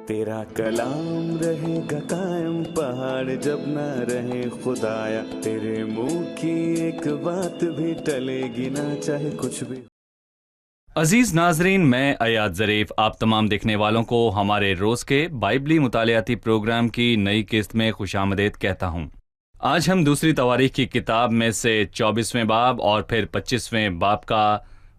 तेरा कलाम रहेगा कायम पहाड़ जब ना रहे खुदाया, तेरे मुंह की एक बात भी टलेगी ना चाहे कुछ भी। अजीज नाजरीन, मैं अयाद ज़रीफ आप तमाम देखने वालों को हमारे रोज़ के बाइबली मुतालियाती प्रोग्राम की नई किस्त में खुशामदीद कहता हूँ। आज हम दूसरी तवारीख की किताब में से 24वें बाब और फिर 25वें बाब का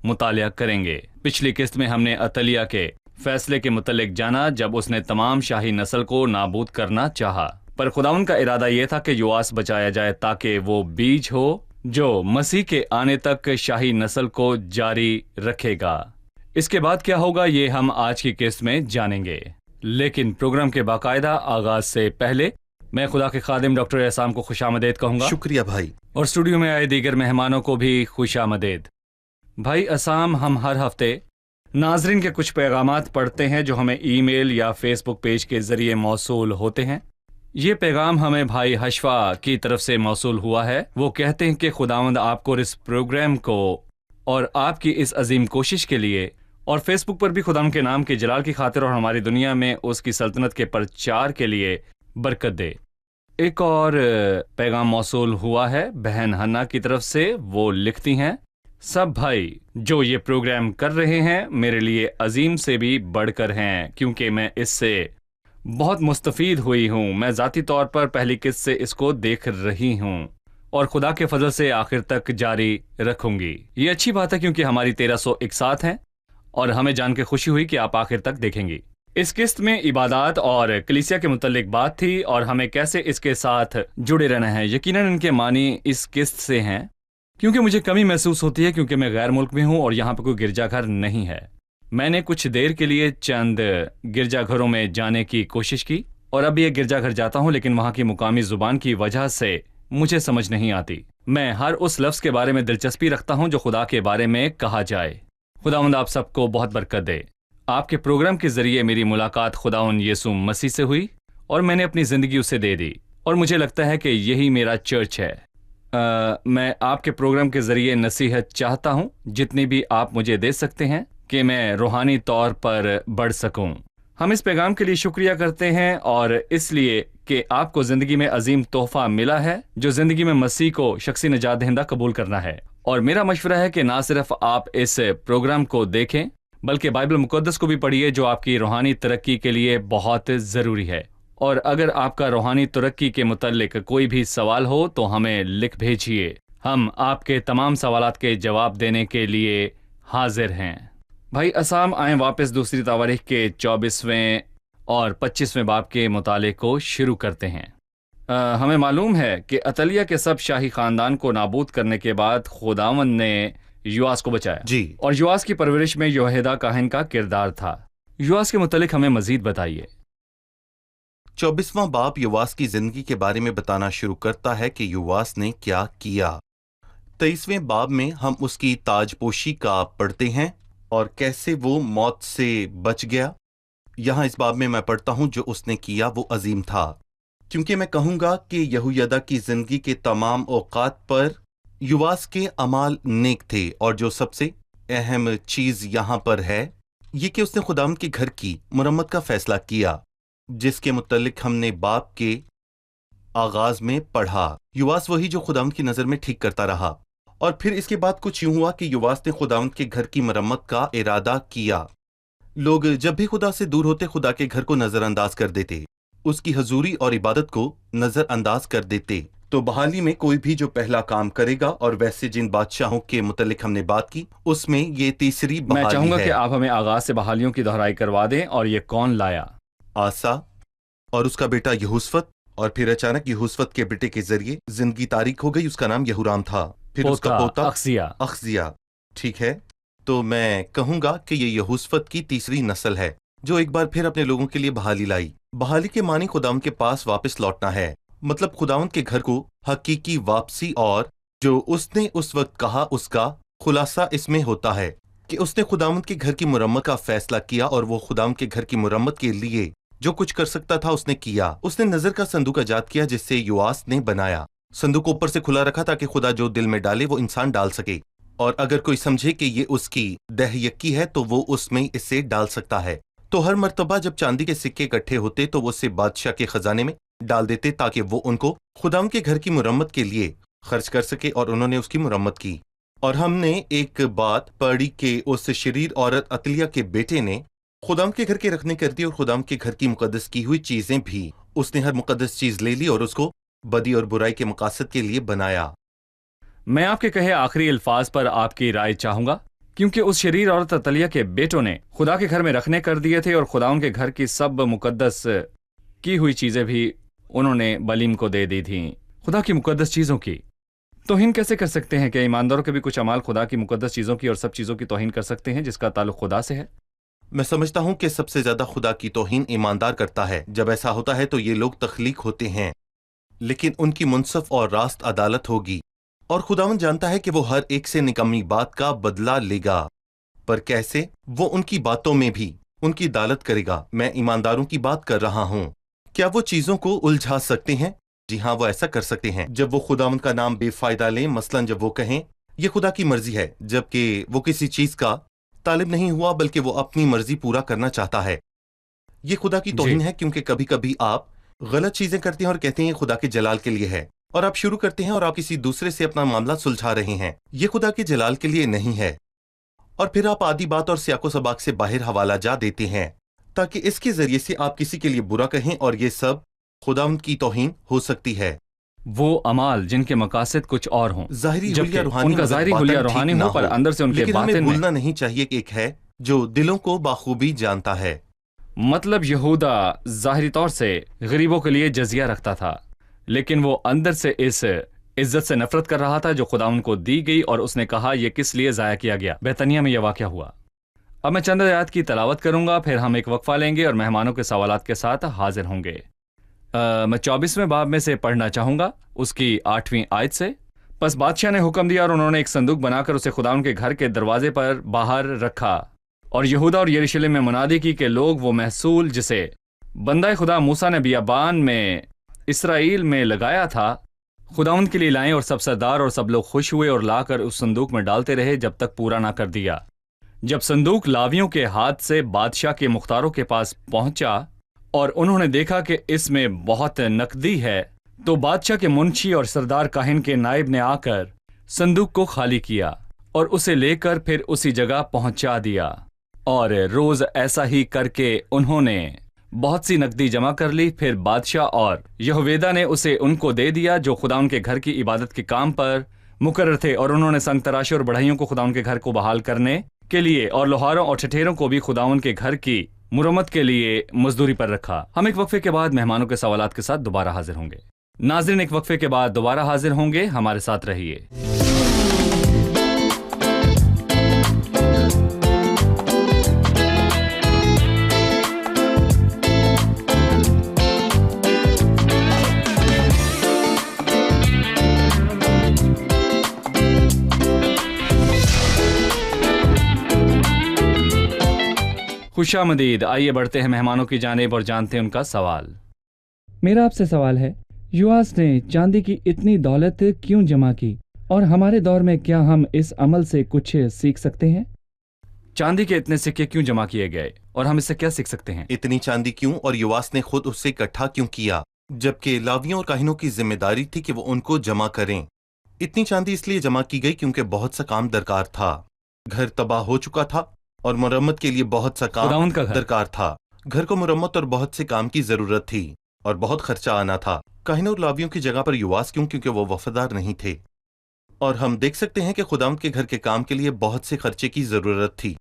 मुतालिया करेंगे। पिछली किस्त में हमने अतलिया के फैसले के मुतल्लिक जाना जब उसने तमाम शाही नस्ल को नाबूद करना चाहा, पर खुदावन का इरादा यह था कि योआस बचाया जाए ताकि वो बीज हो जो मसीह के आने तक शाही नस्ल को जारी रखेगा। इसके बाद क्या होगा ये हम आज की किस्त में जानेंगे, लेकिन प्रोग्राम के बाकायदा आगाज से पहले मैं खुदा के खादिम डॉक्टर एहसान को खुशामदीद कहूँगा। शुक्रिया भाई। और स्टूडियो में आए दीगर मेहमानों को भी खुशामदीद। भाई असाम, हम हर हफ्ते नाजरीन के कुछ पैगामात पढ़ते हैं जो हमें ईमेल या फेसबुक पेज के जरिए मौसूल होते हैं। ये पैगाम हमें भाई हशफा की तरफ से मौसूल हुआ है। वो कहते हैं कि खुदावंद आपको इस प्रोग्राम को और आपकी इस अजीम कोशिश के लिए और फेसबुक पर भी खुदाम के नाम के जलाल की खातिर और हमारी दुनिया में उसकी सल्तनत के प्रचार के लिए बरकत दे। एक और पैगाम मौसूल हुआ है बहन हन्ना की तरफ से। वो लिखती हैं, सब भाई जो ये प्रोग्राम कर रहे हैं मेरे लिए अजीम से भी बढ़कर हैं, क्योंकि मैं इससे बहुत मुस्तफीद हुई हूँ। मैं ज़ाती तौर पर पहली किस्त से इसको देख रही हूँ और खुदा के फजल से आखिर तक जारी रखूंगी। ये अच्छी बात है क्योंकि हमारी 1361 हैं और हमें जान के खुशी हुई कि आप आखिर तक देखेंगी। इस किस्त में इबादत और कलीसिया के मुतल्लिक बात थी और हमें कैसे इसके साथ जुड़े रहना है। यकीनन इनके मानी इस किस्त से हैं क्योंकि मुझे कमी महसूस होती है क्योंकि मैं गैर मुल्क में हूँ और यहाँ पर कोई गिरजाघर नहीं है। मैंने कुछ देर के लिए चंद गिरजाघरों में जाने की कोशिश की और अब ये गिरजाघर जाता हूँ, लेकिन वहाँ की मुकामी जुबान की वजह से मुझे समझ नहीं आती। मैं हर उस लफ्ज़ के बारे में दिलचस्पी रखता हूँ जो खुदा के बारे में कहा जाए। खुदावंद आप सबको बहुत बरकत दे। आपके प्रोग्राम के जरिए मेरी मुलाकात खुदावंद यीशु मसीह से हुई और मैंने अपनी ज़िंदगी उसे दे दी और मुझे लगता है कि यही मेरा चर्च है। मैं आपके प्रोग्राम के जरिए नसीहत चाहता हूँ जितनी भी आप मुझे दे सकते हैं कि मैं रूहानी तौर पर बढ़ सकूं। हम इस पैगाम के लिए शुक्रिया करते हैं और इसलिए कि आपको ज़िंदगी में अजीम तोहफा मिला है जो ज़िंदगी में मसीह को शख्सी निजात दहिंदा कबूल करना है। और मेरा मशवरा है कि ना सिर्फ आप इस प्रोग्राम को देखें बल्कि बाइबल मुक़द्दस को भी पढ़िए जो आपकी रूहानी तरक्की के लिए बहुत ज़रूरी है। और अगर आपका रूहानी तरक्की के मुतल्लिक कोई भी सवाल हो तो हमें लिख भेजिए। हम आपके तमाम सवालात के जवाब देने के लिए हाजिर हैं। भाई असाम, आएँ वापस दूसरी तवारीख के 24वें और 25वें बाब के मुताले को शुरू करते हैं। हमें मालूम है कि अतलिया के सब शाही ख़ानदान को नाबूद करने के बाद खुदावंद ने योआस को बचाया जी। और योआस की परवरिश में योहेदा काहिन का किरदार था। योआस के मुतल्लिक हमें मजीद बताइए। 24वां बाब योआस की जिंदगी के बारे में बताना शुरू करता है कि योआस ने क्या किया। 23वें बाब में हम उसकी ताजपोशी का पढ़ते हैं और कैसे वो मौत से बच गया। यहाँ इस बाब में मैं पढ़ता हूँ जो उसने किया वो अजीम था, क्योंकि मैं कहूँगा कि यहूयदा की जिंदगी के तमाम औकात पर योआस के अमाल नेक थे। और जो सबसे अहम चीज यहाँ पर है ये कि उसने खुदावंद के घर की मुरम्मत का फैसला किया, जिसके मुतल्लिक हमने बाप के आगाज में पढ़ा। योआस वही जो खुदावंद की नजर में ठीक करता रहा। और फिर इसके बाद कुछ यूं हुआ कि योआस ने खुदावंद के घर की मरम्मत का इरादा किया। लोग जब भी खुदा से दूर होते खुदा के घर को नजरअंदाज कर देते, उसकी हजूरी और इबादत को नजरअंदाज कर देते। तो बहाली में कोई भी जो पहला काम करेगा, और वैसे जिन बादशाहों के मुतल्लिक हमने बात की उसमें ये तीसरी बहाली मैं चाहूंगा है। कि आप हमें आगाज से बहालियों की दोहराई करवा दें। और ये कौन लाया? आसा और उसका बेटा यहूसफत। और फिर अचानक यहूसफत के बेटे के जरिए जिंदगी तारीक हो गई। उसका नाम यहूराम था। फिर उसका पोता अख्जिया। ठीक है, तो मैं कहूंगा कि ये यहूसफत की तीसरी नस्ल है जो एक बार फिर अपने लोगों के लिए बहाली लाई। बहाली के मानी खुदावंद के पास वापस लौटना है, मतलब खुदावंद के घर को हकीकी वापसी। और जो उसने उस वक्त कहा उसका खुलासा इसमें होता है कि उसने खुदावंद के घर की मुरम्मत का फैसला किया और वो खुदावंद के घर की मुरम्मत के लिए जो कुछ कर सकता था उसने किया। उसने नजर का संदूक आजाद किया जिससे योआस ने बनाया। संदूक ऊपर से खुला रखा ताकि खुदा जो दिल में डाले वो इंसान डाल सके, और अगर कोई समझे कि ये उसकी दहयकी है तो वो उसमें इसे डाल सकता है। تو ہر مرتبہ جب چاندی کے سکے اکٹھے ہوتے تو وہ اسے بادشاہ کے خزانے میں ڈال دیتے تاکہ وہ ان کو خداوند کے گھر کی مرمت کے لیے خرچ کر سکے، اور انہوں نے اس کی مرمت کی۔ اور ہم نے ایک بات پڑھی کہ اس شریر عورت عطلیہ کے بیٹے نے خداوند کے گھر کے رکھنے کر دی، اور خداوند کے گھر کی مقدس کی ہوئی چیزیں بھی اس نے ہر مقدس چیز لے لی اور اس کو بدی اور برائی کے مقاصد کے لیے بنایا۔ میں آپ کے کہے آخری الفاظ پر آپ کی رائے چاہوں گا، کیونکہ اس شریر عورت عطلیہ کے بیٹوں نے خدا کے گھر میں رکھنے کر دیے تھے، اور خداؤں کے گھر کی سب مقدس کی ہوئی چیزیں بھی انہوں نے بلیم کو دے دی تھیں، خدا کی مقدس چیزوں کی۔ توہین کیسے کر سکتے ہیں کہ ایمانداروں کے بھی کچھ اعمال خدا کی مقدس چیزوں کی اور سب چیزوں کی توہین کر سکتے ہیں جس کا تعلق خدا سے ہے؟ میں سمجھتا ہوں کہ سب سے زیادہ خدا کی توہین ایماندار کرتا ہے۔ جب ایسا ہوتا ہے تو یہ لوگ تخلیق ہوتے ہیں، لیکن ان کی منصف اور راست عدالت ہوگی، اور خداوند جانتا ہے کہ وہ ہر ایک سے نکمی بات کا بدلہ لے گا۔ پر کیسے؟ وہ ان کی باتوں میں بھی ان کی عدالت کرے گا۔ میں ایمانداروں کی بات کر رہا ہوں۔ کیا وہ چیزوں کو الجھا سکتے ہیں؟ جی ہاں، وہ ایسا کر سکتے ہیں۔ جب وہ خداوند کا نام بے فائدہ لیں، مثلاً جب وہ کہیں یہ خدا کی مرضی ہے، جبکہ وہ کسی چیز کا طالب نہیں ہوا بلکہ وہ اپنی مرضی پورا کرنا چاہتا ہے، یہ خدا کی توہین ہے۔ کیونکہ کبھی کبھی آپ غلط چیزیں کرتے ہیں اور کہتے ہیں یہ خدا کے جلال کے لیے ہے، اور آپ شروع کرتے ہیں اور آپ کسی دوسرے سے اپنا معاملہ سلجھا رہے ہیں، یہ خدا کے جلال کے لیے نہیں ہے، اور پھر آپ آدھی بات اور سیاق و سباق سے باہر حوالہ جا دیتے ہیں تاکہ اس کے ذریعے سے آپ کسی کے لیے برا کہیں، اور یہ سب خداوند کی توہین ہو سکتی ہے۔ وہ اعمال جن کے مقاصد کچھ اور ہوں، ظاہری جبکہ حلیہ روحانی ان کا ظاہری حلیہ روحانی ہو پر اندر سے ان کے لیکن ہمیں باطن میں، بھولنا نہیں چاہیے کہ ایک ہے جو دلوں کو بخوبی جانتا ہے۔ مطلب یہودا ظاہری طور سے غریبوں کے لیے جزیہ رکھتا تھا، لیکن وہ اندر سے اس عزت سے نفرت کر رہا تھا جو خدا ان کو دی گئی، اور اس نے کہا یہ کس لیے ضائع کیا گیا۔ بیتنیہ میں یہ واقعہ ہوا۔ اب میں چند آیات کی تلاوت کروں گا، پھر ہم ایک وقفہ لیں گے اور مہمانوں کے سوالات کے ساتھ حاضر ہوں گے۔ میں 24ویں باب میں سے پڑھنا چاہوں گا، اس کی 8ویں آیت سے۔ پس بادشاہ نے حکم دیا اور انہوں نے ایک صندوق بنا کر اسے خدا ان کے گھر کے دروازے پر باہر رکھا، اور یہودا اور یروشلم میں منادی کی کہ لوگ وہ محصول جسے بندہ خدا موسیٰ نے بیابان میں اسرائیل میں لگایا تھا خداوند کے لیے لائیں، اور سب سردار اور سب لوگ خوش ہوئے اور لا کر اس صندوق میں ڈالتے رہے جب تک پورا نہ کر دیا۔ جب صندوق لاویوں کے ہاتھ سے بادشاہ کے مختاروں کے پاس پہنچا اور انہوں نے دیکھا کہ اس میں بہت نقدی ہے، تو بادشاہ کے منشی اور سردار کاہن کے نائب نے آ کر صندوق کو خالی کیا اور اسے لے کر پھر اسی جگہ پہنچا دیا، اور روز ایسا ہی کر کے انہوں نے بہت سی نقدی جمع کر لی۔ پھر بادشاہ اور یہویدا نے اسے ان کو دے دیا جو خدا ان کے گھر کی عبادت کے کام پر مقرر تھے، اور انہوں نے سنگ تراشوں اور بڑھائیوں کو خدا ان کے گھر کو بحال کرنے کے لیے اور لوہاروں اور ٹھٹھیروں کو بھی خدا ان کے گھر کی مرمت کے لیے مزدوری پر رکھا۔ ہم ایک وقفے کے بعد مہمانوں کے سوالات کے ساتھ دوبارہ حاضر ہوں گے۔ ناظرین، ایک وقفے کے بعد دوبارہ حاضر ہوں گے، ہمارے ساتھ رہیے۔ خوش آمدید۔ آئیے بڑھتے ہیں مہمانوں کی جانب اور جانتے ہیں ان کا سوال۔ میرا آپ سے سوال ہے، یواس نے چاندی کی اتنی دولت کیوں جمع کی، اور ہمارے دور میں کیا ہم اس عمل سے کچھ سیکھ سکتے ہیں؟ چاندی کے اتنے سکے کیوں جمع کیے گئے اور ہم اس سے کیا سیکھ سکتے ہیں؟ اتنی چاندی کیوں، اور یواس نے خود اسے اکٹھا کیوں کیا جبکہ لاویوں اور کاہنوں کی ذمہ داری تھی کہ وہ ان کو جمع کریں؟ اتنی چاندی اس لیے جمع کی گئی کیونکہ بہت سا کام درکار تھا۔ گھر تباہ ہو چکا تھا اور مرمت کے لیے بہت سا کام درکار تھا۔ گھر کو مرمت اور بہت سے کام کی ضرورت تھی اور بہت خرچہ آنا تھا۔ کاہنوں اور لاویوں کی جگہ پر یواس کیوں؟ کیونکہ وہ وفادار نہیں تھے، اور ہم دیکھ سکتے ہیں کہ خداوند کے گھر کے کام کے لیے بہت سے خرچے کی ضرورت تھی،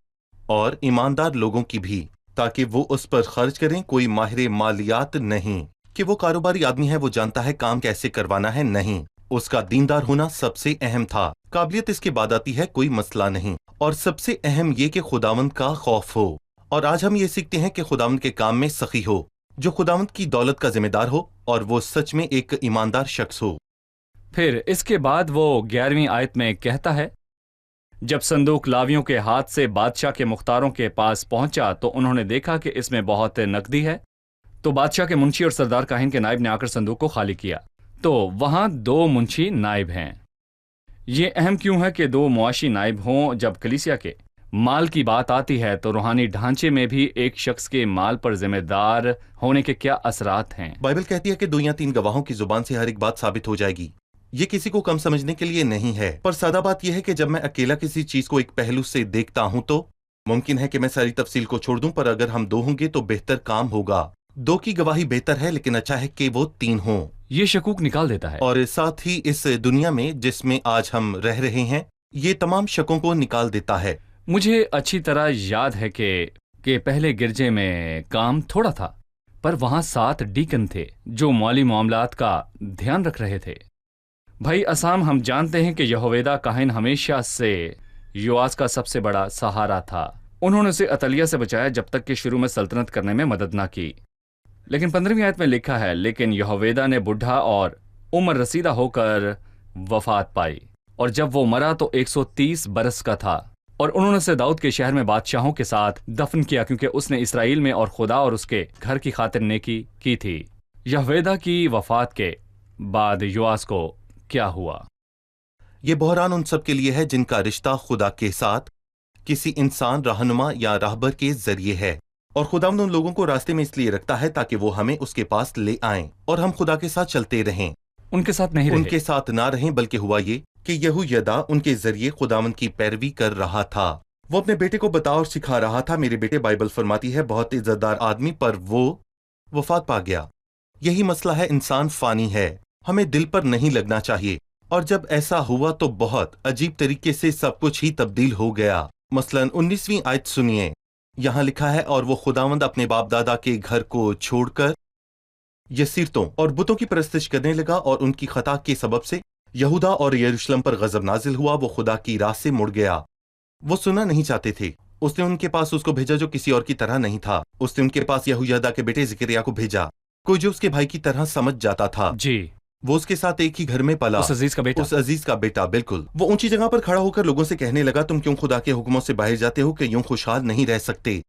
اور ایماندار لوگوں کی بھی، تاکہ وہ اس پر خرچ کریں۔ کوئی ماہر مالیات نہیں کہ وہ کاروباری آدمی ہے، وہ جانتا ہے کام کیسے کروانا ہے، نہیں، اس کا دیندار ہونا سب سے اہم تھا۔ قابلیت اس کے بعد آتی ہے، کوئی مسئلہ نہیں، اور سب سے اہم یہ کہ خداوند کا خوف ہو۔ اور آج ہم یہ سیکھتے ہیں کہ خداوند کے کام میں سخی ہو، جو خداوند کی دولت کا ذمہ دار ہو، اور وہ سچ میں ایک ایماندار شخص ہو۔ پھر اس کے بعد وہ 11ویں آیت میں کہتا ہے، جب صندوق لاویوں کے ہاتھ سے بادشاہ کے مختاروں کے پاس پہنچا تو انہوں نے دیکھا کہ اس میں بہت نقدی ہے، تو بادشاہ کے منشی اور سردار کاہن کے نائب نے آ کر صندوق کو خالی کیا۔ تو وہاں 2 منشی نائب ہیں۔ یہ اہم کیوں ہے کہ 2 معاشی نائب ہوں جب کلیسیا کے माल की बात आती है तो रूहानी ढांचे में भी एक शख्स के माल पर जिम्मेदार होने के क्या असरात हैं? बाइबल कहती है कि 2 या 3 गवाहों की जुबान से हर एक बात साबित हो जाएगी। ये किसी को कम समझने के लिए नहीं है, पर सादा बात यह है कि जब मैं अकेला किसी चीज को एक पहलू से देखता हूं तो मुमकिन है कि मैं सारी तफसील को छोड़ दूं, पर अगर हम 2 होंगे तो बेहतर काम होगा। 2 की गवाही बेहतर है, लेकिन अच्छा है कि वो 3 हों। ये शकूक निकाल देता है। और साथ ही इस दुनिया में जिसमें आज हम रह रहे हैं, ये तमाम शकों को निकाल देता है। मुझे अच्छी तरह याद है कि पहले गिरजे में काम थोड़ा था, पर वहां 7 डीकन थे जो माली मामलात का ध्यान रख रहे थे। भाई असाम, हम जानते हैं कि यहोवेदा काहिन हमेशा से योआस का सबसे बड़ा सहारा था। उन्होंने उसे अतलिया से बचाया जब तक कि शुरू में सल्तनत करने में मदद ना की। लेकिन 15वीं आयत में लिखा है, लेकिन यहोवेदा ने बुढ़ा और उम्र रसीदा होकर वफात पाई, और जब वो मरा तो 130 बरस का था, और उन्होंने उसे दाऊद के शहर में बादशाहों के साथ दफन किया, क्योंकि उसने इसराइल में और खुदा और उसके घर की खातिर नेकी की थी। यहोवेदा की वफात के बाद योआस को क्या हुआ? ये बहरान उन सब के लिए है जिनका रिश्ता खुदा के साथ किसी इंसान, रहनुमा या राहबर के जरिए है, और खुदावंद उन लोगों को रास्ते में इसलिए रखता है ताकि वो हमें उसके पास ले आएं और हम खुदा के साथ चलते रहें। उनके साथ नहीं रहे। उनके साथ ना रहें, बल्कि हुआ ये कि यहोयदा उनके जरिए खुदावंद की पैरवी कर रहा था। वो अपने बेटे को बता और सिखा रहा था। मेरे बेटे, बाइबल फरमाती है, बहुत इज्जतदार आदमी, पर वो वफात पा गया। यही मसला है, इंसान फानी है, हमें दिल पर नहीं लगना चाहिए। और जब ऐसा हुआ तो बहुत अजीब तरीके से सब कुछ ही तब्दील हो गया। मसलन 19वीं आयत सुनिए, यहाँ लिखा है, और वो खुदावंद अपने बाप दादा के घर को छोड़कर यसीरतों और बुतों की परस्तिश करने लगा, और उनकी खता के सबब से यहूदा और यरूशलेम पर गजब नाजिल हुआ। वो खुदा की राह से मुड़ गया। वो सुनना नहीं चाहते थे। उसने उनके पास उसको भेजा जो किसी और की तरह नहीं था। उसने उनके पास यहोयादा के बेटे जिक्रिया को भेजा, कोई जो उसके भाई की तरह समझ जाता था। जी, वो उसके साथ एक ही घर में पला। उस अजीज का बेटा। बिल्कुल। वो ऊंची जगह पर खड़ा होकर लोगों से कहने लगा, तुम क्यों खुदा के हुक्मों से बाहर जाते हो कि यूं खुशहाल नहीं रह सकते?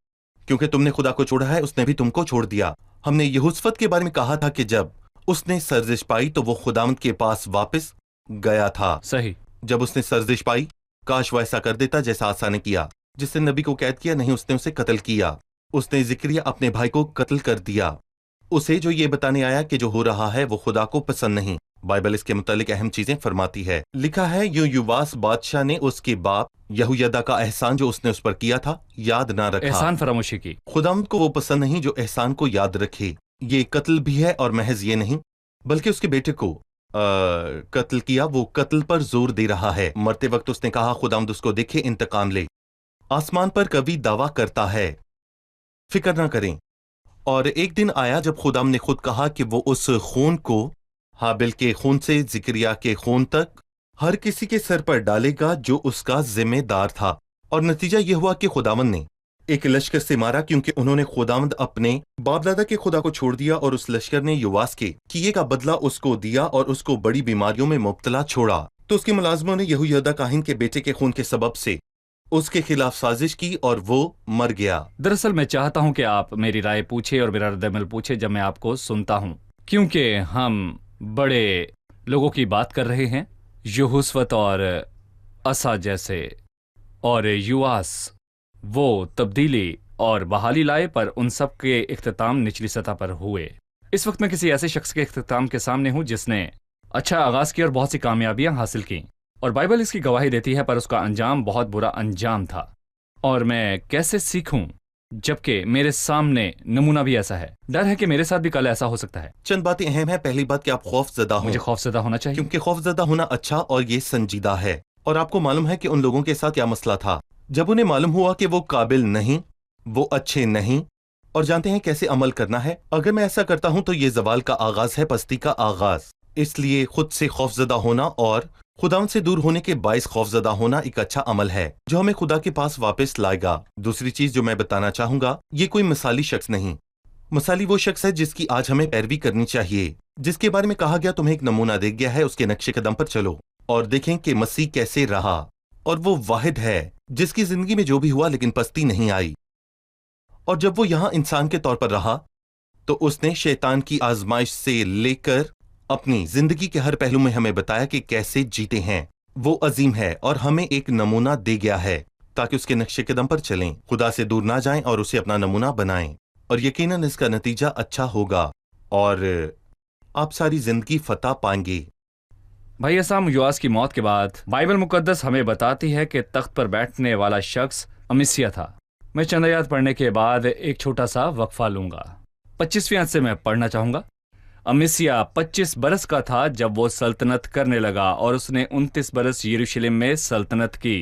क्योंकि तुमने खुदा को छोड़ा है, उसने भी तुमको छोड़ दिया। हमने यहोशफत के बारे में कहा था कि जब उसने सर्जिश पाई तो वो खुदावंद के पास वापस गया था। सही। जब उसने सर्जिश पाई, काश वो ऐसा कर देता जैसा आसा ने किया, जिसने नबी को कैद किया। नहीं, उसने उसे कत्ल किया। उसने जिक्रिया अपने भाई को कत्ल कर दिया, उसे जो ये बताने आया कि जो हो रहा है वो खुदा को पसंद नहीं। बाइबल इसके मुतालिक अहम चीजें फरमाती है। लिखा है, यूं युवास बादशाह ने उसके बाप यहोयादा का एहसान जो उसने उस पर किया था याद ना रखा। एहसान फरामोशी की। खुदावंद को वो पसंद नहीं जो एहसान को याद रखे। ये कत्ल भी है, और महज ये नहीं बल्कि उसके बेटे को कत्ल किया। वो कत्ल पर जोर दे रहा है। मरते वक्त उसने कहा, खुदावंद उसको देखे, इंतकाम ले। आसमान पर कभी दावा करता है, फिक्र ना करें। और एक दिन आया जब खुदाम ने खुद कहा कि वो उस खून को हाबिल के खून से जिक्रिया के खून तक हर किसी के सर पर डालेगा जो उसका जिम्मेदार था। और नतीजा ये हुआ कि खुदावंद ने एक लश्कर से मारा, क्योंकि उन्होंने खुदावंद अपने बाप दादा के खुदा को छोड़ दिया, और उस लश्कर ने युवास के किए का बदला उसको दिया और उसको बड़ी बीमारियों में मुब्तला छोड़ा। तो उसके मुलाजमों ने यहोयादा काहिन के बेटे के खून के सबब से उसके खिलाफ साजिश की और वो मर गया। दरअसल मैं चाहता हूं कि आप मेरी राय पूछे और मेरा रद्द-ए-अमल पूछे जब मैं आपको सुनता हूं, क्योंकि हम बड़े लोगों की बात कर रहे हैं, यहोशफत और असा जैसे, और युवास वो तब्दीली और बहाली लाए, पर उन सब के इख्तिताम निचली सतह पर हुए। इस वक्त मैं किसी ऐसे शख्स के इख्तिताम के सामने हूं जिसने अच्छा आगाज किया और बहुत सी कामयाबियां हासिल की, और बाइबल इसकी गवाही देती है, पर उसका अंजाम बहुत बुरा अंजाम था। और मैं कैसे सीखूं जबकि मेरे सामने नमूना भी ऐसा है? डर है कि मेरे साथ भी कल ऐसा हो सकता है। चंद बातें अहम है। पहली बात कि आप खौफजदा हो। मुझे खौफजदा होना चाहिए, क्योंकि खौफजदा होना अच्छा और ये संजीदा है। और आपको मालूम है कि उन लोगों के साथ क्या मसला था। जब उन्हें मालूम हुआ कि वो काबिल नहीं, वो अच्छे नहीं, और जानते हैं कैसे अमल करना है। अगर मैं ऐसा करता हूं तो ये जवाल का आगाज है, पस्ती का आगाज। इसलिए खुद से खौफजदा होना और खुदावंद से दूर होने के बाइस खौफजदा होना एक अच्छा अमल है जो हमें खुदा के पास वापस लाएगा। दूसरी चीज जो मैं बताना चाहूंगा, ये कोई मिसाली शख्स नहीं। मिसाली वो शख्स है जिसकी आज हमें पैरवी करनी चाहिए, जिसके बारे में कहा गया तुम्हें एक नमूना दे गया है, उसके नक्शे कदम पर चलो और देखें कि मसीह कैसे रहा। और वो वाहिद है जिसकी जिंदगी में जो भी हुआ लेकिन पस्ती नहीं आई। और जब वो यहाँ इंसान के तौर पर रहा तो उसने शैतान की आजमाइश से लेकर अपनी जिंदगी के हर पहलू में हमें बताया कि कैसे जीते हैं। वो अजीम है और हमें एक नमूना दे गया है। ताकि उसके नक्शे कदम पर चलें, खुदा से दूर ना जाएं और उसे अपना नमूना बनाएं, और यकीनन इसका नतीजा अच्छा होगा और आप सारी जिंदगी फतह पाएंगे। भाई असाम, युवास की मौत के बाद बाइबल मुकद्दस हमें बताती है कि तख्त पर बैठने वाला शख्स अमिसिया था। मैं चंद आयत पढ़ने के बाद एक छोटा सा वक्फा लूंगा। 25वीं आयत से मैं पढ़ना चाहूंगा। अमिसिया 25 बरस का था जब वो सल्तनत करने लगा और उसने 29 बरस यरूशलेम में सल्तनत की।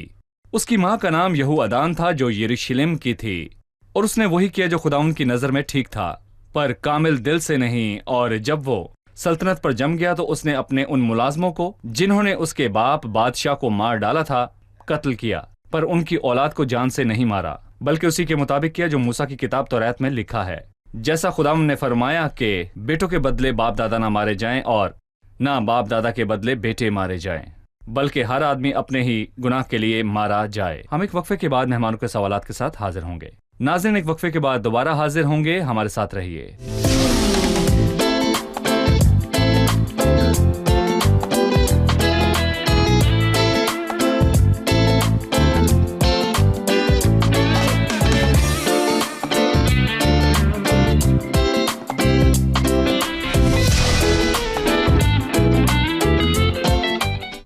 उसकी माँ का नाम यहूअदान था जो यरूशलेम की थी, और उसने वही किया जो खुदाउन की नजर में ठीक था, पर कामिल दिल से नहीं। और जब वो सल्तनत पर जम गया तो उसने अपने उन मुलाजमों को जिन्होंने उसके बाप बादशाह को मार डाला था कत्ल किया, पर उनकी औलाद को जान से नहीं मारा, बल्कि उसी के मुताबिक किया जो मूसा की किताब तौरात में लिखा है, जैसा खुदावंद ने फरमाया कि बेटों के बदले बाप दादा ना मारे जाएं और ना बाप दादा के बदले बेटे मारे जाएं, बल्कि हर आदमी अपने ही गुनाह के लिए मारा जाए। हम एक वक्फे के बाद मेहमानों के सवालात के साथ हाजिर होंगे। नाज़रीन, एक वक्फे के बाद दोबारा हाजिर होंगे, हमारे साथ रहिए।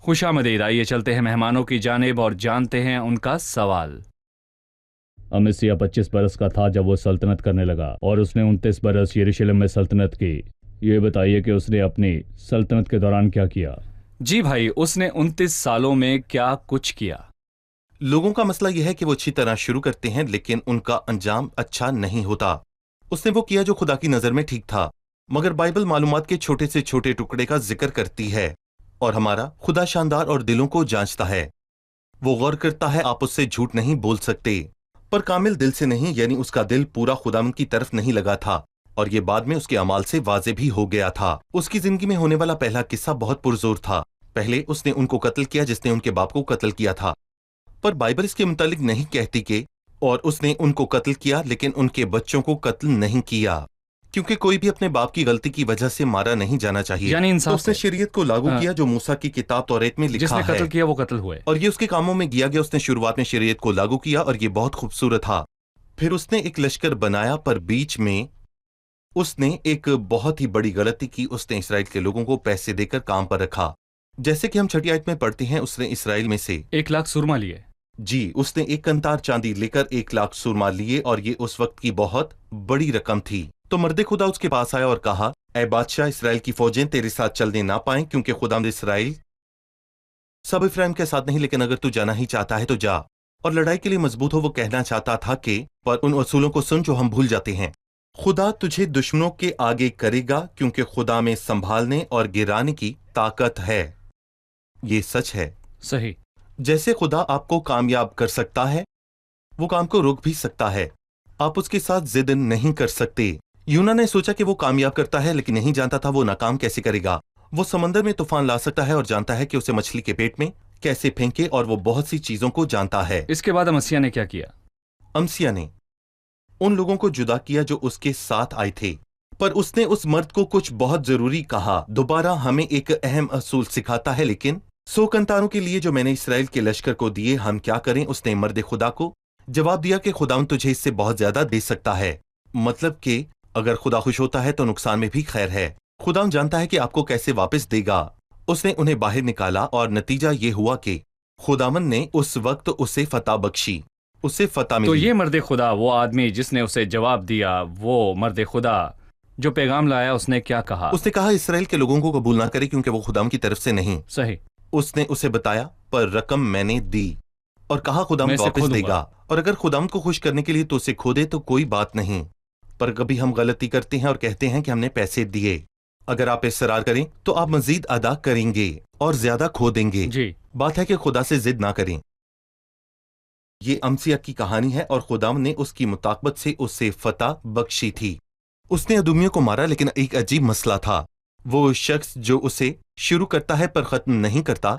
खुशामदीद। आइए चलते हैं मेहमानों की जानिब और जानते हैं उनका सवाल। अमिसिया 25 बरस का था जब वो सल्तनत करने लगा और उसने 29 बरस यरूशलेम में सल्तनत की। ये बताइए कि उसने अपनी सल्तनत के दौरान क्या किया। जी भाई, उसने 29 सालों में क्या कुछ किया। लोगों का मसला यह है कि वो अच्छी तरह शुरू करते हैं लेकिन उनका अंजाम अच्छा नहीं होता। उसने वो किया जो खुदा की नजर में ठीक था, मगर बाइबल मालूमात के छोटे से छोटे टुकड़े का जिक्र करती है, और हमारा खुदा शानदार और दिलों को जांचता है। वो गौर करता है आप उससे झूठ नहीं बोल सकते, पर कामिल दिल से नहीं, यानी उसका दिल पूरा खुदावंद की तरफ नहीं लगा था, और ये बाद में उसके अमाल से वाजे भी हो गया था। उसकी जिंदगी में होने वाला पहला किस्सा बहुत पुरजोर था। पहले उसने उनको कत्ल किया जिसने उनके बाप को कत्ल किया था, पर बाइबल इसके मुतालिक नहीं कहती कि और उसने उनको कत्ल किया लेकिन उनके बच्चों को कत्ल नहीं किया, क्योंकि कोई भी अपने बाप की गलती की वजह से मारा नहीं जाना चाहिए। यानी तो इंसाफ उसने से। शरीयत को लागू किया जो मूसा की किताब तौरात में लिखा जिसने है, कत्ल किया वो कत्ल हुए। और ये उसके कामों में किया गया। उसने शुरुआत में शरीयत को लागू किया और ये बहुत खूबसूरत था। फिर उसने एक लश्कर बनाया, पर बीच में उसने एक बहुत ही बड़ी गलती की। उसने इसराइल के लोगों को पैसे देकर काम पर रखा। जैसे कि हम छठी आयत में पढ़ते हैं, उसने इसराइल में से 1 लाख सुरमा लिए। जी, उसने 1 कंतार चांदी लेकर 1 लाख सुरमा लिए, और ये उस वक्त की बहुत बड़ी रकम थी। तो मर्दे खुदा उसके पास आया और कहा, ऐ बादशाह, इसराइल की फौजें तेरे साथ चलने ना पाएं, क्योंकि खुदावंद इसराइल सब इफ्राइम के साथ नहीं, लेकिन अगर तू जाना ही चाहता है तो जा और लड़ाई के लिए मजबूत हो। वो कहना चाहता था कि पर उन असूलों को सुन जो हम भूल जाते हैं। खुदा तुझे दुश्मनों के आगे करेगा, क्योंकि खुदा में संभालने और गिराने की ताकत है। ये सच है। सही। जैसे खुदा आपको कामयाब कर सकता है, वो काम को रोक भी सकता है। आप उसके साथ जिद नहीं कर सकते। यूना ने सोचा कि वो कामयाब करता है, लेकिन नहीं जानता था वो नाकाम कैसे करेगा। वो समंदर में तूफान ला सकता है और जानता है कि उसे मछली के पेट में कैसे फेंके, और वो बहुत सी चीजों को जानता है। इसके बाद अमसिया ने क्या किया? अमसिया ने उन लोगों को जुदा किया जो उसके साथ आए थे, पर उसने उस मर्द को कुछ बहुत जरूरी कहा। दोबारा हमें एक अहम असूल सिखाता है। लेकिन 100 कंतारों के लिए जो मैंने इसराइल के लश्कर को दिए, हम क्या करें? उसने मर्द खुदा को जवाब दिया कि खुदावंद तुझे इससे बहुत ज्यादा दे सकता है। मतलब कि अगर खुदा खुश होता है तो नुकसान में भी खैर है। खुदावंद जानता है कि आपको कैसे वापस देगा। उसने उन्हें बाहर निकाला, और नतीजा ये हुआ कि खुदावंद ने उस वक्त उसे फतह बख्शी, उसे फतह मिली। तो ये मर्द खुदा, वो आदमी जिसने उसे जवाब दिया, वो मर्द खुदा जो पैगाम लाया, उसने क्या कहा? उसने कहा इसराइल के लोगों को कबूल ना करे, क्योंकि वो खुदावंद की तरफ से नहीं। सही। उसने उसे बताया, पर रकम मैंने दी, और कहा खुदावंद वापस देगा। और अगर खुदावंद को खुश करने के लिए तो उसे खो दे तो कोई बात नहीं। पर कभी हम गलती करते हैं और कहते हैं कि हमने पैसे दिए। अगर आप इसरार करें तो आप मजीद अदा करेंगे और ज्यादा खो देंगे। जी। बात है कि खुदा से जिद ना करें। ये अमसिया की कहानी है, और खुदावंद ने उसकी मुताकबत से उसे फतह बख्शी थी। उसने अदुमियों को मारा, लेकिन एक अजीब मसला था। वो शख्स जो उसे शुरू करता है पर खत्म नहीं करता।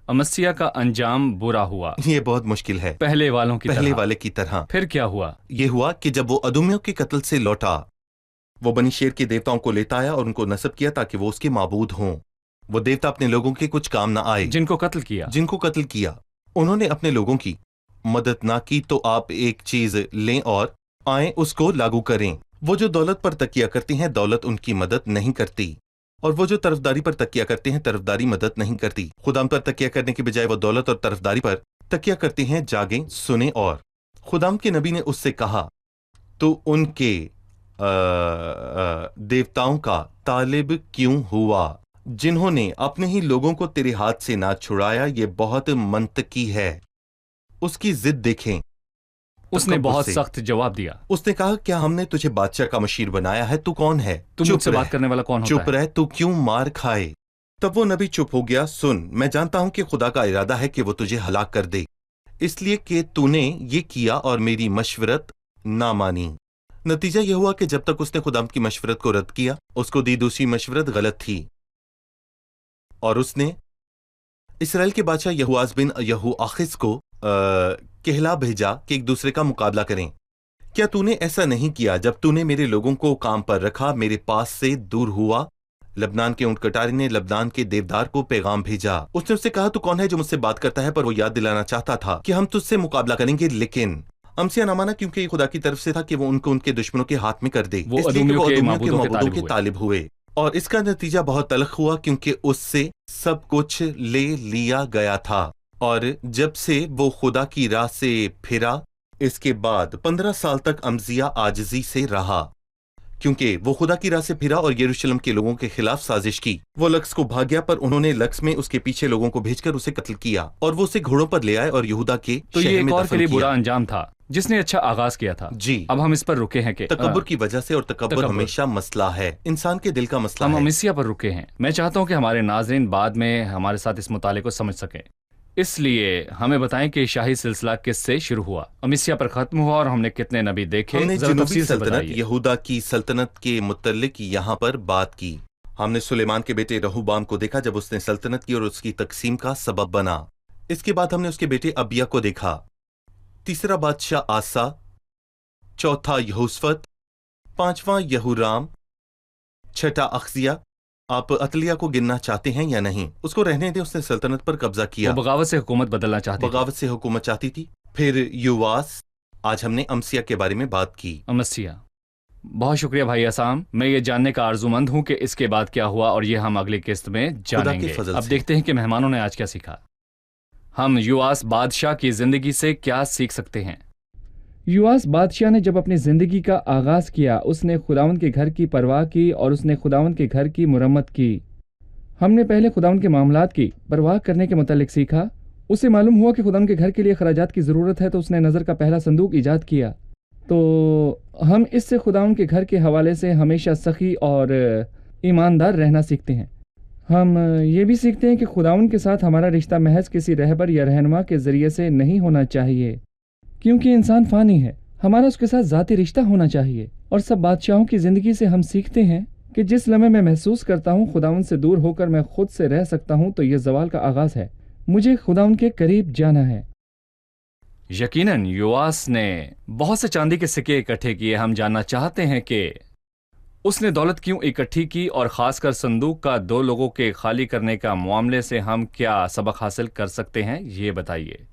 अमसिया का अंजाम बुरा हुआ। ये बहुत मुश्किल है। पहले वालों की पहले तरह। वाले की तरह। फिर क्या हुआ? ये हुआ कि जब वो अदुमियों के कत्ल से लौटा, वो बनी शेर के देवताओं को लेता आया और उनको नस्ब किया ताकि वो उसके माबूद हों। वो देवता अपने लोगों के कुछ काम ना आए। जिनको कत्ल किया। जिनको कत्ल किया, उन्होंने अपने लोगों की मदद ना की तो आप एक चीज लें और आए उसको लागू करें। वो जो दौलत पर तकिया करती हैं, दौलत उनकी मदद नहीं करती, और वो जो तरफदारी पर तकिया करते हैं, तरफदारी मदद नहीं करती। खुदाम पर तकिया करने के बजाय वो दौलत और तरफदारी पर तकिया करते हैं। जागें, सुने। और खुदाम के नबी ने उससे कहा, तो उनके देवताओं का तालिब क्यों हुआ जिन्होंने अपने ही लोगों को तेरे हाथ से ना छुड़ाया? ये बहुत मंतकी है। उसकी जिद देखें। उसने तकब्बुर बहुत से। सख्त जवाब दिया। उसने कहा, क्या हमने तुझे बादशाह का मशीर बनाया है? तू कौन है? तुम चुप मुझसे रह। बात करने वाला कौन होता चुप है? रह, तू क्यों मार खाए? तब वो नबी चुप हो गया। सुन, मैं जानता हूं कि खुदा का इरादा है कि वो तुझे हलाक कर दे, इसलिए कि तूने ये किया और मेरी मशवरत ना मानी। नतीजा यह हुआ कि जब तक उसने खुदा की मशवरत को रद्द किया, उसको दी दूसरी मशवरत गलत थी, और उसने इसराइल के बादशाह यहोआज बिन यहोआखिस को कहला भेजा कि एक दूसरे का मुकाबला करें। क्या तूने ऐसा नहीं किया जब तूने मेरे लोगों को काम पर रखा, मेरे पास से दूर हुआ? लबनान के ऊंट कटारी ने लबनान के देवदार को पैगाम भेजा। उसने उससे कहा, तू कौन है जो मुझसे बात करता है? पर वो याद दिलाना चाहता था कि हम तुझसे मुकाबला करेंगे, लेकिन अमसिया ना माना, क्योंकि ये खुदा की तरफ से था कि वो उनको उनके दुश्मनों के हाथ में कर दे। वो इसलिए कि वो अदूमियों के अदूमियों के माबूदों माबूदों के तालिब हुए, और इसका नतीजा बहुत तलख हुआ, क्योंकि उससे सब कुछ ले लिया गया था। और जब से वो खुदा की राह से फिरा, इसके बाद 15 साल तक अमजिया आजिजी से रहा, क्योंकि वो खुदा की राह से फिरा और यरूशलेम के लोगों के खिलाफ साजिश की। वो लक्स को भाग गया, पर उन्होंने लक्स में उसके पीछे लोगों को भेजकर उसे कत्ल किया, और वो उसे घोड़ों पर ले आए और यहूदा के तो ये शहर एक में और के दफन लिए किया। बुरा अंजाम था जिसने अच्छा आगाज किया था। जी, अब हम इस पर रुके हैं कि तकब्बुर की वजह से, और तकब्बुर तकब्बुर। हमेशा मसला है, इंसान के दिल का मसला हम है। अमिसिया पर रुके हैं। मैं चाहता हूं कि हमारे नाजरीन बाद में हमारे साथ इस मुताले को समझ सकें, इसलिए हमें बताएं कि शाही सिलसिला किससे शुरू हुआ, अमिसिया पर खत्म हुआ, और हमने कितने नबी देखे? हमने जरा जनूबी तफसील से सल्तनत बताइए। यहूदा की सल्तनत के मुतल्लिक यहाँ पर बात की। हमने सुलेमान के बेटे रहूबाम को देखा जब उसने सल्तनत की और उसकी तकसीम का सबब बना। इसके बाद हमने उसके बेटे अबिया को देखा, तीसरा बादशाह आसा, चौथा यहोस्फत, पांचवां यहूराम, छठा अख्जिया। आप अतलिया को गिनना चाहते हैं या नहीं? उसको रहने दें, उसने सल्तनत पर कब्जा किया, वो बगावत से हुकूमत बदलना चाहती थी। बगावत से हुकूमत चाहती थी। फिर युवास। आज हमने अमसिया के बारे में बात की। अमसिया। बहुत शुक्रिया भाई असाम। मैं ये जानने का आरजूमंद हूँ कि इसके बाद क्या हुआ, और ये हम अगली किस्त में जानेंगे। फजल अब से। देखते हैं कि मेहमानों ने आज क्या सीखा। हम युवास बादशाह की जिंदगी से क्या सीख सकते हैं? युवास बादशाह ने जब अपनी ज़िंदगी का आगाज़ किया, उसने खुदावन के घर की परवाह की और उसने खुदावन के घर की मुरम्मत की। हमने पहले खुदावन के मामलात की परवाह करने के मुतालिक सीखा। उसे मालूम हुआ कि खुदावन के घर के लिए खराजात की ज़रूरत है, तो उसने नज़र का पहला संदूक ईजाद किया। तो हम इससे खुदावन के घर के हवाले से हमेशा सखी और ईमानदार रहना सीखते हैं। हम ये भी सीखते हैं कि खुदावन के साथ हमारा रिश्ता महज किसी रहबर या रहनुमा के ज़रिए से नहीं होना चाहिए, क्योंकि इंसान फ़ानी है। हमारा उसके साथ ज़ाती रिश्ता होना चाहिए। और सब बादशाहों की ज़िंदगी से हम सीखते हैं कि जिस लम्हे मैं महसूस करता हूँ खुदावन से दूर होकर मैं खुद से रह सकता हूँ, तो ये ज़वाल का आगाज़ है। मुझे खुदावन के करीब जाना है। यकीनन युवास ने बहुत से चांदी के सिक्के इकट्ठे किए। हम जानना चाहते हैं कि उसने दौलत क्यों इकट्ठी की, और खासकर संदूक का 2 लोगों के खाली करने का मामले से हम क्या सबक हासिल कर सकते हैं, ये बताइए।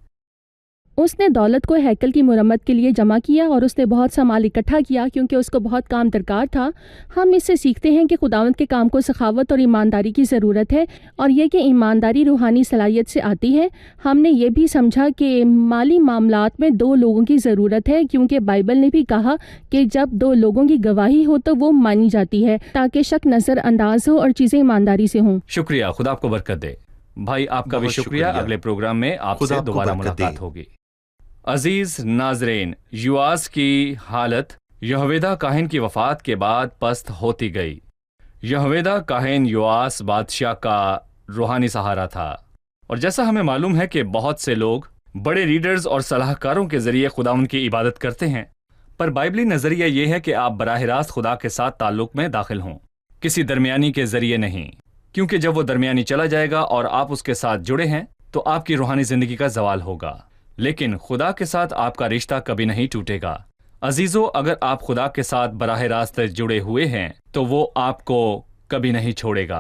उसने दौलत को हैकल की मुरम्मत के लिए जमा किया और उसने बहुत सा माल इकट्ठा किया क्योंकि उसको बहुत काम दरकार था। हम इससे सीखते हैं कि खुदावंद के काम को सखावत और ईमानदारी की ज़रूरत है, और ये कि ईमानदारी रूहानी सलाहियत से आती है। हमने ये भी समझा कि माली मामलात में 2 लोगों की ज़रूरत है, क्योंकि बाइबल ने भी कहा कि जब 2 लोगों की गवाही हो तो वो मानी जाती है, ताकि शक नज़रअंदाज हो और चीज़ें ईमानदारी से हों। शुक्रिया, खुदा आपको बरकत दे। भाई आपका भी बहुत शुक्रिया। शुक्रिया। अगले प्रोग्राम में खुदा आपसे आपको दोबारा बरकत दे। मुलाकात होगी। अजीज नाजरीन, युवास की हालत यहोवेदा काहिन की वफात के बाद पस्त होती गई। यहोवेदा काहिन युवास बादशाह का रूहानी सहारा था, और जैसा हमें मालूम है कि बहुत से लोग बड़े लीडर्स और सलाहकारों के जरिए खुदावंद की इबादत करते हैं, पर बाइबली नजरिया यह है कि आप बराह रास्त खुदा के साथ ताल्लुक में दाखिल हों, किसी दरमियानी के जरिए नहीं, क्योंकि जब वो दरमियानी चला जाएगा और आप उसके साथ जुड़े हैं तो आपकी रूहानी जिंदगी का जवाल होगा, लेकिन खुदा के साथ आपका रिश्ता कभी नहीं टूटेगा। अजीजों, अगर आप खुदा के साथ बराह रास्त जुड़े हुए हैं तो वो आपको कभी नहीं छोड़ेगा।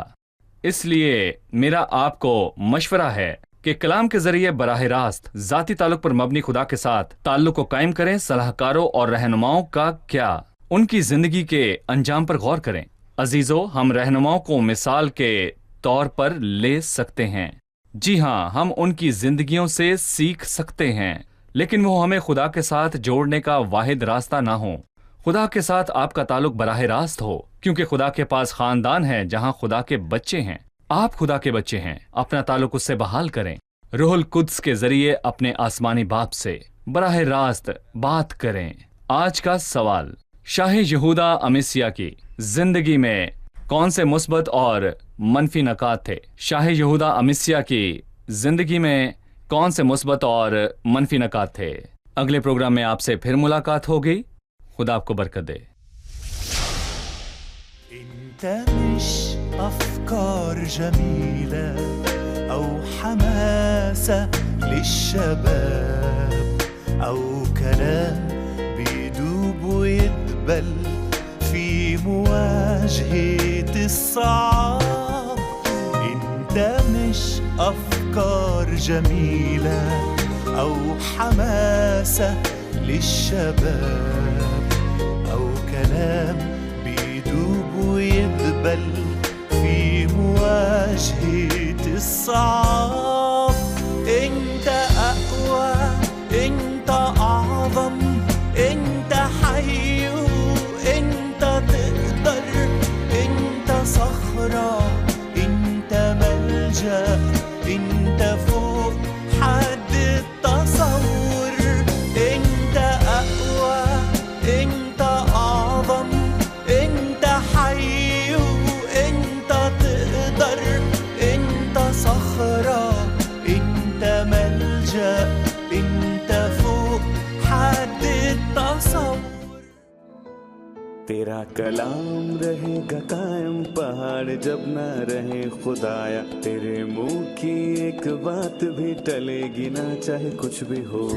इसलिए मेरा आपको मशवरा है کہ کلام کے ذریعے براہ راست ذاتی تعلق پر مبنی خدا کے ساتھ تعلق کو قائم کریں. صلاحکاروں اور رہنماؤں کا کیا؟ ان کی زندگی کے انجام پر غور کریں. عزیزو، ہم رہنماؤں کو مثال کے طور پر لے سکتے ہیں. جی ہاں، ہم ان کی زندگیوں سے سیکھ سکتے ہیں، لیکن وہ ہمیں خدا کے ساتھ جوڑنے کا واحد راستہ نہ ہو. خدا کے ساتھ آپ کا تعلق براہ راست ہو، کیونکہ خدا کے پاس خاندان ہے جہاں خدا کے بچے ہیں. آپ خدا کے بچے ہیں. اپنا تعلق اس سے بحال کریں. روح القدس کے ذریعے اپنے آسمانی باپ سے براہ راست بات کریں. آج کا سوال: شاہ یہودا امیسیہ کی زندگی میں کون سے مثبت اور منفی نکات تھے؟ شاہ یہودا امیسیہ کی زندگی میں کون سے مثبت اور منفی نکات تھے؟ اگلے پروگرام میں آپ سے پھر ملاقات ہوگی. خدا آپ کو برکت دے. انت مش افكار جميلة او حماسة للشباب او كلام بيدوب ويدبل في مواجهة الصعاب. انت مش افكار جميلة او حماسة للشباب او كلام بيدوب ويدبل في مواجهة الصعاب. انت اقوى، انت اعظم، انت حي، انت تقدر، انت صخرة، انت ملجأ، انت فوق حد التصور. انت اقوى، انت اعظم، انت حي، انت تقدر، انت صخرة، انت ملجأ، انت فوق حد التصور. تیرا کلام رہے گا قائم پہاڑ جب نہ رہے خدایا. تیرے منہ کی ایک بات بھی ٹلے گی نہ چاہے کچھ بھی ہو.